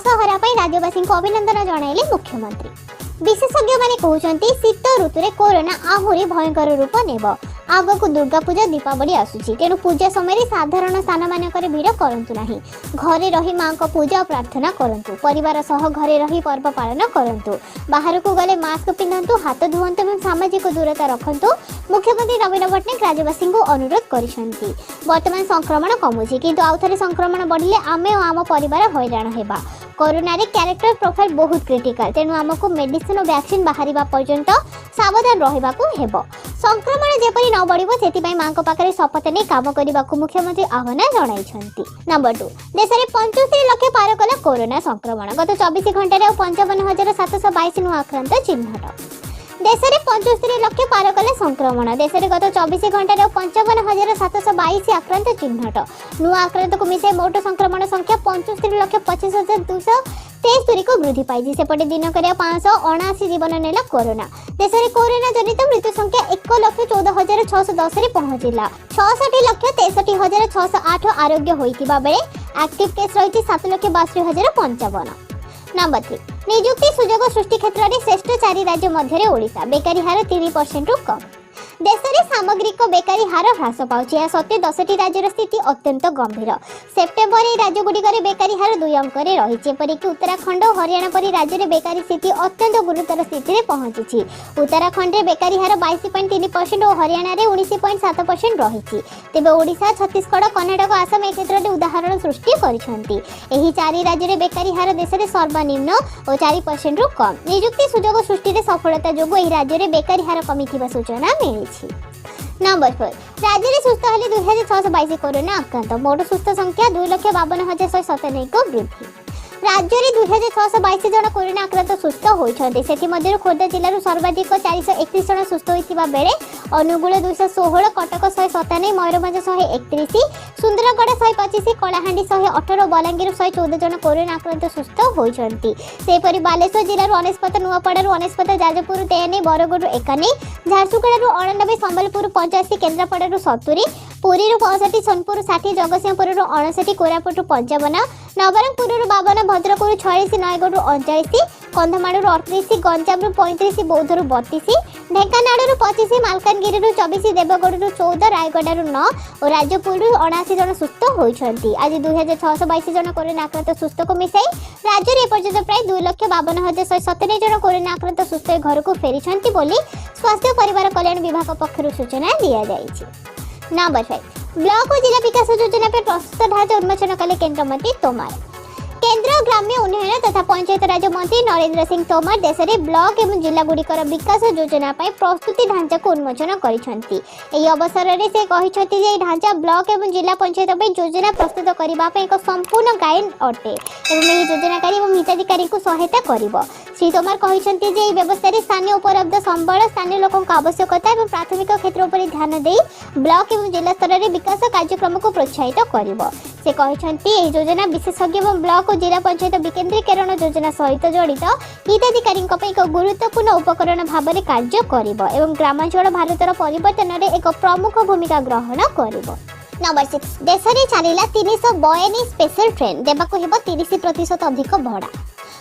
दशहरा पर राज्यवासी को अभिनंदन जणाइले मुख्यमंत्री। विशेषज्ञ माने कहउछन्ती शीत ऋतु कोरोना आहुरी भयंकर रूप नेब। आगक दुर्गा पूजा दीपावली आसुची, तेणु पूजा समय साधारण स्थान मानकर भिड़ करंतु नाही। घरे रही मां को पूजा और प्रार्थना करंतु। परिवार सह घरे रही पर्व पालन करंतु। बाहर को गले मास्क पिंधंतु, हाथ धुवंतु एवं सामाजिक दूरता रखंतु। मुख्यमंत्री नवीन पट्टनायक राज्यवासी को अनुरोध करिसेंती। वर्तमान संक्रमण कमुची, किंतु आउथरे संक्रमण बढ़िले आमे और आम परिवार हैरान हेबा। कोरोना रे कैरेक्टर प्रोफाइल बहुत क्रिटिकल, तेणु आमको मेडिसिन और वैक्सीन बाहरिबा पर्यंत सावधान रहिबाकू हेबो। संक्रमण जेपरि न बढ़िबो सेतिपई मां को पाखरे शपथ नै काम करिबाकू मुख्यमंत्री आह्वान जणाइछन्ती। नंबर 2, देश में 75 लाख पार कला कोरोना संक्रमण। गत 24 घंटे 55,722 नुआ आक्रांत चिन्हट। देश में 75 लाख पार कला संक्रमण। देश में गत 24 घंटे 55,722 आक्रांत चिन्हट। नुआ आक्रांत को मिसाई मोट संक्रमण संख्या 75,25,273 को वृद्धि पाई। सेपटे दिनक 579 जीवन नेला कोरोना। देश में कोरोना जनित मृत्यु संख्या 1,14,610 रे पहुंचला। 66,63,608 आरोग्य होइतिबा बेले एक्टिव केस रही 7,62,055। नंबर 3, नियुक्ति सुजोग सृष्टि क्षेत्र में श्रेष्ठ 4 राज्य मध्य ओडिशा। बेकारी हार 3% रु कम। देश में सामग्रिक बेकारी हार ह्रास पाउछि। या सत्वे 10टी राज्यर स्थिति अत्यंत गंभीर। सेप्टेम्बर राज्यगुड़िक बेकारी हार 2 अंक रही। जेपरिक उत्तराखंड और हरियाणा परी राज्य में बेकारी स्थिति अत्यंत गुरुतर स्थिति में पहुंची। उत्तराखंड में बेकारी हार 22.3% और हरियाणा में 19.7% रही। तेज ओडिशा, छत्तीसगढ़, कर्णाटक, आसाम ए क्षेत्र में उदाहरण सृष्टि करिसेंती। एही 4 राज्य में बेकारी हार देश में सर्वनिम्न और 4% रु कम। नियुक्ति सुजोग सृष्टि सफलता जोगु एही राज्य में बेकारी हार कमिथिबा सूचना मिली। नंबर 4, राज्य में सुस्थ हेले 2,622 कोरोना आक्रांत। मोट सुस्थ संख्या 2,52,197 को वृद्धि। राज्य में 2,622 जन कोरोना आक्रांत सुस्थ होइछन्ते। सेति मध्यरु खोर्धा जिल्लारु सर्वाधिक 431 जन सुस्थ होइतिबा बेले अनुगुल 216, कटक 197, मयूरभंज 131, सुंदरगढ़ 125, कलाहांडी 118, बलांगीर 114 जन कोरोना आक्रांत सुस्थ होइछन्ती। सेपरि बालेश्वर जिल्लारु 99, नुआपड़ारु 99, जाजपुर 53, बरगढ़ 51, झारसुगुड़ारु 99, संबलपुर 85, केन्द्रापड़ारु 70, पुरी 65, सोनपुर 60, जगतसिंहपुर 59, कोरापुट 55, नवरंगपुर 52, भद्रक 46, नयगढ़ 39, कंधमाल 38, गंजाम 35, बौद्ध 32, ढेंकानाल 25, मालकानगिरी 24, देवगढ़ 14, रायगढ़ 9 और राजपुर 79 जन सुस्थ होइछन्ती। आज 2,622 जन कोरोना आक्रांत सुस्थ को मिसाई राज्य में एपर्यंत प्राय 2,52,197 जन कोरोना आक्रांत सुस्थ घर को फेरिछन्ती बोली स्वास्थ्य और परिवार कल्याण विभाग पक्षरु सूचना दिया जायछि। नंबर 5, ब्लॉक और जिला विकास योजना पर प्रस्तुत ढांचा उन्मोचन कले केंद्र मंत्री तोमर। केंद्र ग्राम्य उन्नयन तथा पंचायत राज मंत्री नरेंद्र सिंह तोमर देश में ब्लॉक एवं जिला गुड़िकर विकास योजना प्रस्तुति ढांचा को उन्मोचन करिसेंती। एही अवसर में से कहिसेंती जे ढांचा ब्लॉक एवं जिला पंचायत योजना प्रस्तुत करबा एक संपूर्ण गाइड अटे एवं एही योजनाकारी एवं हिताधिकारी को सहायता करिवो। श्री तोमर कहिसेंती जे एही व्यवस्था रे स्थानीय उपलब्ध संबल, स्थानीय लोकों का आवश्यकता एवं प्राथमिक क्षेत्र पर ध्यान दे ब्लॉक एवं जिला स्तर में विकास कार्यक्रम को प्रोत्साहित करिवो। से कहिसेंती एही योजना विशेषज्ञ एवं ब्लॉक और जिला पंचायत विकेंद्रीकरण योजना सहित जड़ित हिताधिकारी एक गुरुत्वपूर्ण उपकरण भाव में कार्य करिवो एवं ग्रामांचल भारतर परिवर्तन में एक प्रमुख भूमिका ग्रहण करिवो। नंबर 6, देश में चलिला 352 स्पेशल ट्रेन देबाकू हेबो 30% अधिक भड़ा।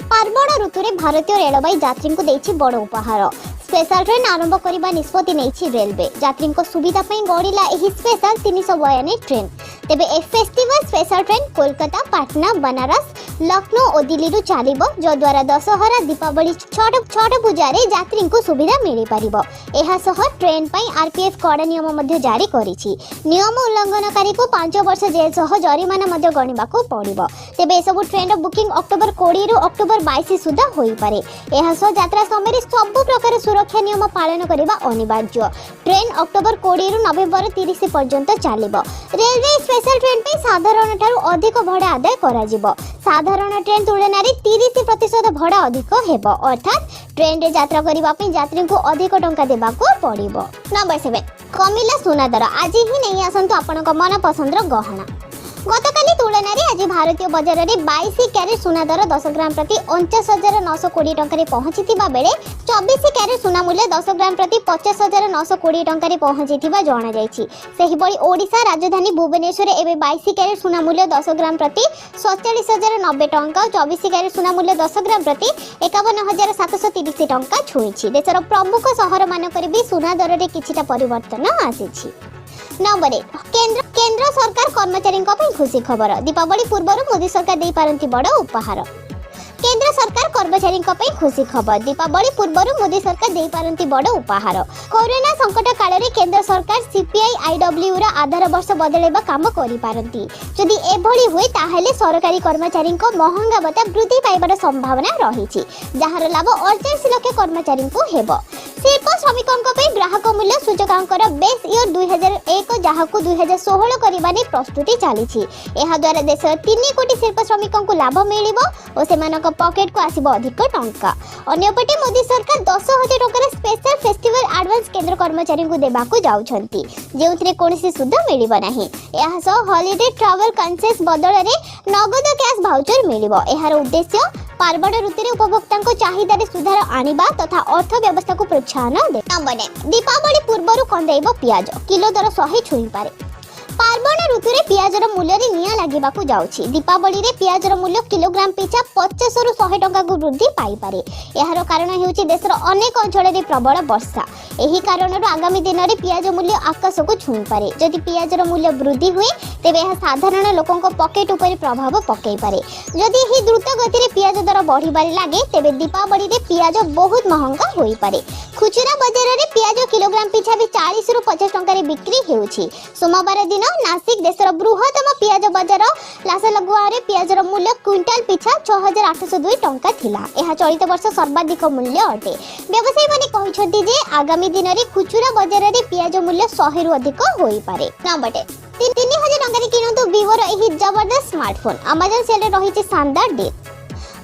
पार्वण ऋतु में भारतीय रेलवे यात्री को देछि बड़ उपहार। स्पेशल ट्रेन आरंभ करने निष्पत्ति नहीं रेलवे। यात्री सुविधा गढ़िला स्पेशल 352 ट्रेन। तेबे ए festival special train Kolkata, Patna, Banaras, Lucknow और दिल्ली चलिबो, जद्वारा दशहरा, दीपावली, छठ पूजा रे यात्री को सुविधा मिल पारिबो। एहा सह ट्रेन पई आरपीएफ कड़ा नियम मध्य जारी करिछि। नियम उल्लंघनकारी को 5 वर्ष जेल सह जरिमाना मध्य गणिबाकू पड़िबो। तेबे ए सब ट्रेन बुकिंग अक्टोबर 20 रु अक्टोबर 22 सुधा होई पारे। एहा सह यात्रा समय सब प्रकार सुरक्षा नियम पालन करबा अनिवार्य। ट्रेन अक्टोबर 20 रु नवेम्बर 30 पर्यंत चलिबो। रेलवे स्पेशल ट्रेन पे साधारण ठारू अधिक भड़ा आदाय करा जिवो। साधारण ट्रेन तुलन में 30% भड़ा अधिक हेबो, अर्थात ट्रेन रे यात्रा करबा पे यात्री को अधिक टंका देबाकू पड़िबो। नंबर 7, कमिला सुना दर। आज ही नहीं आसंतु आपनक मन पसंदर गहना। गतकाली तुलन में आज भारतीय बजार में 22 क्यारेट सुना दर 10 ग्राम प्रति 49,920 टंका पहुंची बेले 24 क्यारेट सुना मूल्य 10 ग्राम प्रति 50,920 टंका पहुंची जना ओडिशा राजधानी भुवनेश्वर एवं 22 क्यारेट सुना मूल्य 10 ग्राम प्रति 47,090 टंका और 24 क्यारेट सुना मूल्य 10 ग्राम प्रति 51,730 टंका छुई। देशर प्रमुख सहर मानक भी सुना दर में किछिटा परिवर्तन आसी। नंबर 1 केंद्र सरकार कर्मचारी खुशी खबर। दीपावली पूर्व मोदी सरकार दे पारंती बड़ उपहार। केंद्र सरकार कर्मचारी खुशी खबर। दीपावली पूर्व मोदी सरकार दे पारंती बड़ उपहार। कोरोना संकट काल में केंद्र सरकार सीपीआई आईडब्ल्यू रा आधार वर्ष बदलैबा काम करि पारंती। जदि एभली हुए ताहेले सरकारी कर्मचारी महंगा भत्ता वृद्धि पाइबार संभावना रही, जार लाभ 48 लाख कर्मचारी को हेबो। शिल्प श्रमिकों ग्राहक मूल्य सूचकांकर बेस इयर 2001 जहां 2016 करने प्रस्तुति चली। यह द्वारा देश 3 कोटी शिल्प श्रमिकों को लाभ मिल और से पॉकेट को आसिब अधिक टंका। अन्यपटे मोदी सरकार 10,000 टंकार स्पेशल फेस्टिवल एडवांस केंद्र कर्मचारी को देबाकू जाउछंती, जेउथिरे कोनोसी सुध मिलिबो नाही। एहा सो हॉलिडे ट्रैवल कंसेस बदल रे नगद कैश भाउचर मिलिबो। एहार उद्देश्य पार्वण ऋतु में उपभोक्ता चाहिदा सुधार आनिबा तथा अर्थव्यवस्था को प्रोत्साहन दे। नंबर 9 दीपावली पूर्व कंदेब पियाज किलो दर 100 छुई पारे। पार्वण ऋतु में पियाजर मूल्य निया लगे जाउछि। दीपावली रे पियाजर मूल्य किलोग्राम पिछा 50 रु 100 टंका को वृद्धि पाई पारे। यार कारण हेउछि देशर अनेक अंचल में प्रबल वर्षा। एही कारण आगामी दिन में पियाज मूल्य आकाश को छुई पारे। जदि पियाजर मूल्य वृद्धि हुए तेबे यह साधारण लोकों पॉकेट उपर प्रभाव पकई पारे। जदि ही द्रुत गति में पियाज दर बढ़िबारे लागे तेबे दीपावली रे पियाज बहुत महंगा होई पारे। खुचरा बाजार में पियाज किलोग्राम पिछा भी 40 रु 50 टंका रे बिक्री हेउछि। सोमवार दिन नासिक देशर बृहत्तम पियाज बाजार लासलगुआ रे पियाजर मूल्य क्विंटाल पिछा 6,802 टंका थिला। एहा चलित वर्ष सर्वाधिक मूल्य अटे। व्यवसायी माने कहिसथि जे आगामी दिन में खुचरा बाजार में पियाज मूल्य 100 रु अधिक होई पारे। नंबर 3,000 टंका किनतु विवोर एही जबरदस्त स्मार्टफोन। अमेजन सेल रे रहिछि शानदार डील।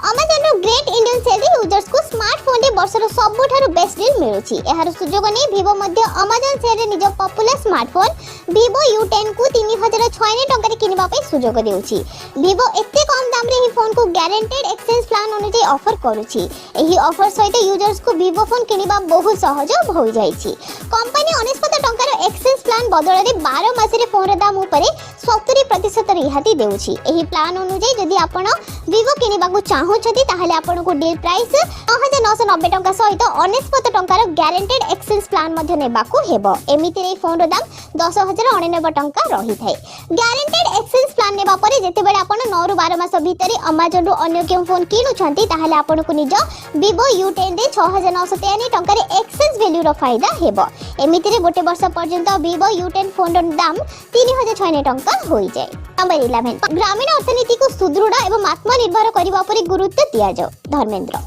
Amazon great Indian sale users को स्मार्टफोन रे वर्षर सबुठारु बेस्ट डील मिलुछि। एहार सुजोग नै विवो मध्य अमेजन सेल रे निज पॉपुलर स्मार्टफोन विवो U10 को 3,096 टंका रे किनिबा पई सुजोग देउछि। विवो एते कम दाम रे ही फोन को गारंटेड एक्सचेंज प्लान अनुसार ऑफर करूछि। एही ऑफर सहित यूजर्स को विवो फोन किनिबा बहुत सहज होई जाइछि। कंपनी 49 टंका रो एक्सचेंज प्लान बदल रे 12 मास रे फोन रे दाम उपरे 70% रिहाती देउछि। एही प्लान अनुसार जदि आपण विवो किनिबा को चाहुछथि ताहले आपण को डील प्राइस 9,990 टंका सहित 49 टंका रो गारंटेड एक्सचेंज प्लान मध्ये नेबाकू हेबो। एमिति रे फोन रो दाम 10,099 टंका रही थाए। गारंटेड एक्सचेंज प्लान नेबा परे जेतेबेले आपण 9 रु 12 मास भितरे अमेजन रो अन्य केउ फोन किनुछथि ताहले आपण को निज विवो U10 रे 6,993 टंका रे एक्सचेंज वैल्यू रो फायदा हेबो। एमिति रे गोटे वर्ष पर्यंत विवो U10 फोन रो दाम 3,096 टंका होई जाय। नंबर 11 ग्रामीण अर्थनीति को सुदृढ़ एवं आत्मनिर्भर करबा पर गुरुत्व दिया जाओ। धर्मेंद्र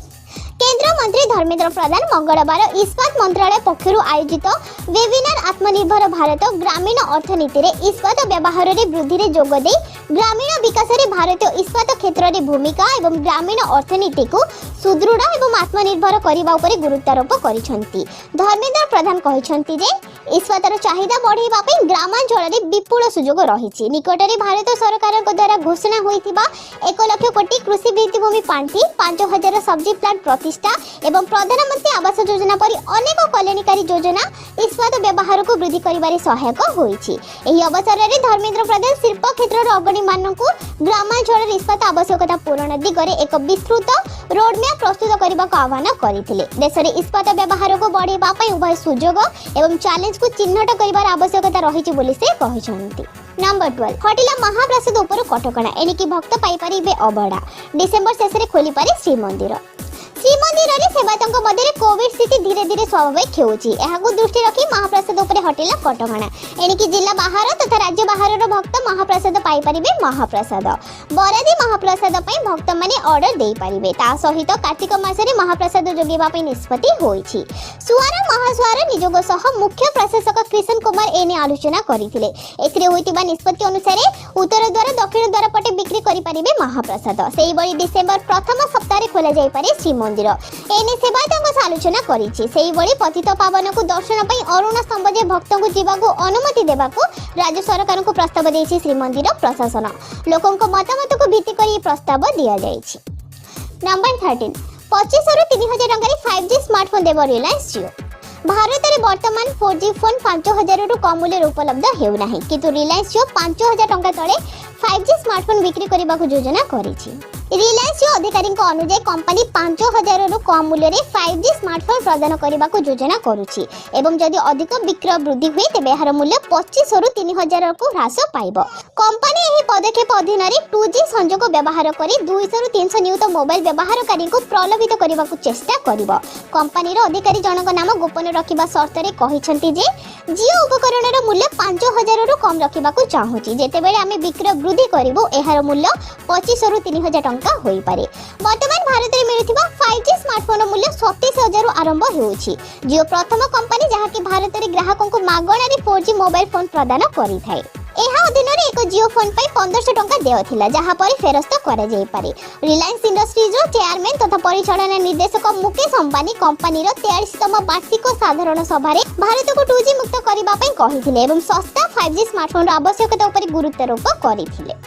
केंद्र मंत्री धर्मेंद्र प्रधान मंगलवार इस्पात मंत्रालय पक्षर आयोजित वेबिनार आत्मनिर्भर भारत ग्रामीण अर्थनीति रे इस्पात व्यवहार रे वृद्धि रे जोग दे ग्रामीण विकास रे भारतीय इस्पात क्षेत्र रे भूमिका एवं ग्रामीण अर्थनीति को सुदृढ़ एवं आत्मनिर्भर करबा उपरे गुरुत्वारोप करिसंती। धर्मेंद्र प्रधान कहिसंती जे इस्पातर चाहिदा बढ़ाइबा पई ग्रामांचल रे विपुल सुजोग रहिछि। निकट रे भारत सरकार द्वारा घोषणा होइतिबा 1 लाख कोटी कृषि भित्तिभूमि पांठी 5,000 सब्जी प्लांट प्रतिष्ठा एवं प्रधानमंत्री आवास योजना परि अनेक कल्याणकारी योजना इस्पात व्यवहार को वृद्धि करिबारे सहायक होइछि। एही अवसर रे धर्मेंद्र प्रधान शिल्प क्षेत्र रो अग्रणी मानकु ग्रामांचल रे इस्पात आवश्यकता पूरण दिगरे एक विस्तृत रोडमैप प्रस्तुत करने को आह्वान करते। देश में इस्पात व्यवहार को बढ़ाइबा पई उभय सुजोग एवं चैलेंज को चिन्हट करिबार आवश्यकता रही बोली से कहते। नंबर 12 हटिला महाप्रसाद उपर कटकणा एणिकी भक्त पाई परिबे अबड़ा। डिसेंबर शेष में खोली पारे श्रीमंदिर। श्रीमंदिर रे सेवायतक मध्य कोविड स्थिति धीरे धीरे स्वाभाविक हेउछि। एहाकु दृष्टि रखी महाप्रसाद उपरे हटिला कटकणा एणिकी जिला बाहर तथा राज्य बाहर भक्त महाप्रसाद पाई परिबे। महाप्रसाद बरादी महाप्रसाद पई भक्त माने ऑर्डर देई परिबे। ता सहित कार्तिक मास रे महाप्रसाद जोगेबा पई निष्पत्ति होइछि। सुआर महासुआर निजोग सह मुख्य प्रशासक कृष्ण कुमार एने आलोचना करिथिले। एथिरे होइतिबा निष्पत्ति अनुसार उत्तर द्वार दक्षिण द्वार पटे बिक्री करि परिबे महाप्रसाद। सेही बळी डिसेंबर प्रथम सप्ताह रे खोला जाई पारे श्रीमंदिर। ଶ୍ରୀମନ୍ଦିର। एने सेवायतों आलोचना करिछि। सेही बळी पतित पावन को दर्शन पई अरुण स्तंभ जे भक्तों को जीवाको अनुमति देबाको राज्य सरकार को प्रस्ताव देछि श्रीमंदिर प्रशासन। लोकों को मतामत को भित्ति करी प्रस्ताव दिया जाइछि। नंबर 13 25 रु 3000 टंका 5G स्मार्टफोन देव रिलायंस जियो। भारत में वर्तमान 4G फोन 5000 रु कम मूल्य उपलब्ध हेउना है, किंतु रिलायंस जियो 5000 टंका तले 5G स्मार्टफोन बिक्री करने को योजना करिछि। रिलायंस जियो अधिकारी अनुसार कंपनी 5000 रु कम मूल्य 5G स्मार्टफोन प्रदान करने को योजना करुछि एवं जदि अधिक विक्रय वृद्धि हुए तेबे यार मूल्य 25 रु 3000 को ह्रास पाइब। कंपनी एही पदक्षेप अधीन 2G संजोग व्यवहार करी 200 रु 300 नियुक्त मोबाइल व्यवहारकारी को प्रलोभित करने को चेष्टा करिब। कंपनी अधिकारी जनक नाम गोपन रखिबा शर्त रे कहिसंती जे जियो उपकरण रो मूल्य 5000 रु कम रखिबा को चाहूची। जेतेबेले आमे विक्रय वृद्धि करिवो एहार मूल्य 25 रु 3000 टंका होई पारे। वर्तमान भारत रे मिलुथिबा 5G स्मार्टफोन मूल्य 27000 रु आरंभ हेउची। जियो प्रथम कंपनी जहा कि भारत रे ग्राहकों को मागणा रे 4G मोबाइल फोन प्रदान करि थाए। एहा अधीन एक जियो फोन पर 1500 टंका देय थिला, जहा पर फेरस्त करा जाई पारे। रिलायंस इंडस्ट्रीज रो चेयरमैन तथा परिचालन निर्देशक मुकेश अंबानी कंपनी रो 43तम वार्षिक साधारण सभा रे भारत को 2G मुक्त करबा पई कहिथिले एवं सस्ता 5G स्मार्टफोन रो आवश्यकता उपर गुरुत्वारोप करिथिले।